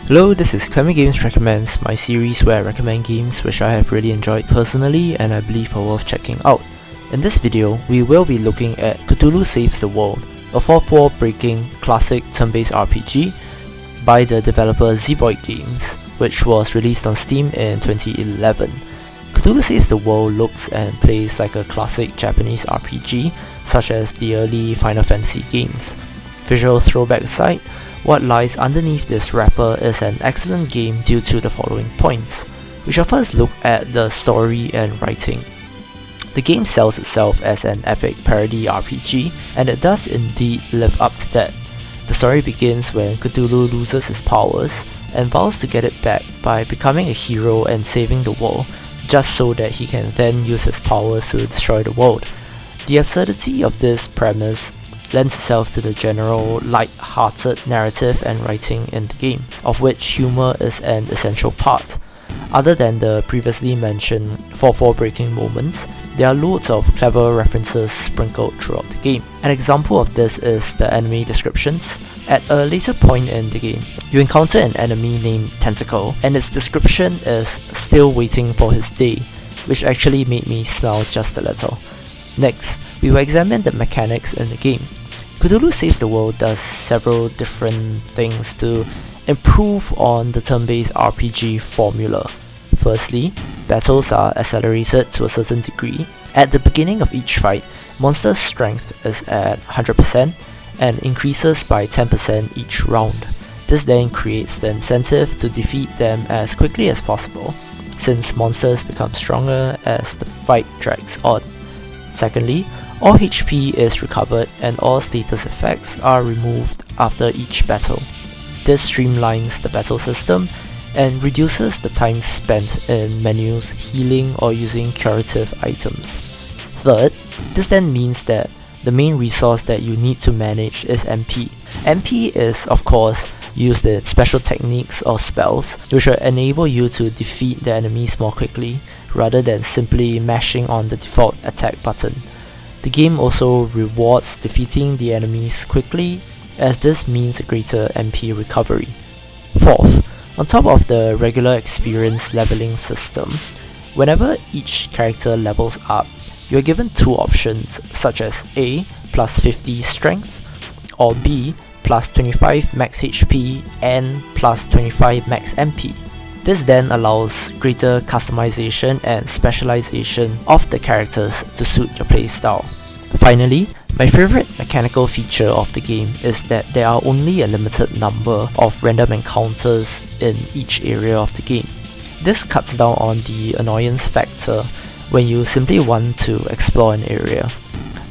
Hello, this is Cthulhu Games Recommends, my series where I recommend games which I have really enjoyed personally and I believe are worth checking out. In this video, we will be looking at Cthulhu Saves the World, a 4-4 breaking classic turn-based RPG by the developer Zeboyd Games, which was released on Steam in 2011. Cthulhu Saves the World looks and plays like a classic Japanese RPG, such as the early Final Fantasy games. Visual throwback aside, what lies underneath this wrapper is an excellent game due to the following points. We shall first look at the story and writing. The game sells itself as an epic parody RPG, and it does indeed live up to that. The story begins when Cthulhu loses his powers and vows to get it back by becoming a hero and saving the world, just so that he can then use his powers to destroy the world. The absurdity of this premise lends itself to the general light-hearted narrative and writing in the game, of which humor is an essential part. Other than the previously mentioned 4-4 breaking moments, there are loads of clever references sprinkled throughout the game. An example of this is the enemy descriptions. At a later point in the game, you encounter an enemy named Tentacle, and its description is "still waiting for his day," which actually made me smile just a little. Next, we will examine the mechanics in the game. Cthulhu Saves the World does several different things to improve on the turn-based RPG formula. Firstly, battles are accelerated to a certain degree. At the beginning of each fight, monsters' strength is at 100% and increases by 10% each round. This then creates the incentive to defeat them as quickly as possible, since monsters become stronger as the fight drags on. Secondly, all HP is recovered and all status effects are removed after each battle. This streamlines the battle system and reduces the time spent in menus, healing or using curative items. Third, this then means that the main resource that you need to manage is MP. MP is, of course, used in special techniques or spells, which will enable you to defeat the enemies more quickly, rather than simply mashing on the default attack button. The game also rewards defeating the enemies quickly, as this means a greater MP recovery. Fourth, on top of the regular experience leveling system, whenever each character levels up, you are given two options, such as A, plus 50 strength, or B, plus 25 max HP and plus 25 max MP. This then allows greater customization and specialization of the characters to suit your playstyle. Finally, my favorite mechanical feature of the game is that there are only a limited number of random encounters in each area of the game. This cuts down on the annoyance factor when you simply want to explore an area.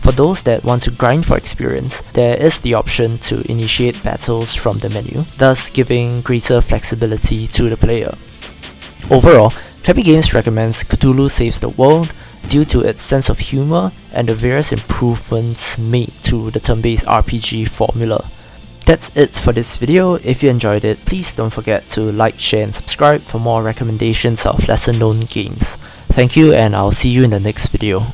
For those that want to grind for experience, there is the option to initiate battles from the menu, thus giving greater flexibility to the player. Overall, Cthulhu Games recommends Cthulhu Saves the World due to its sense of humor and the various improvements made to the turn-based RPG formula. That's it for this video. If you enjoyed it, please don't forget to like, share and subscribe for more recommendations of lesser known games. Thank you and I'll see you in the next video.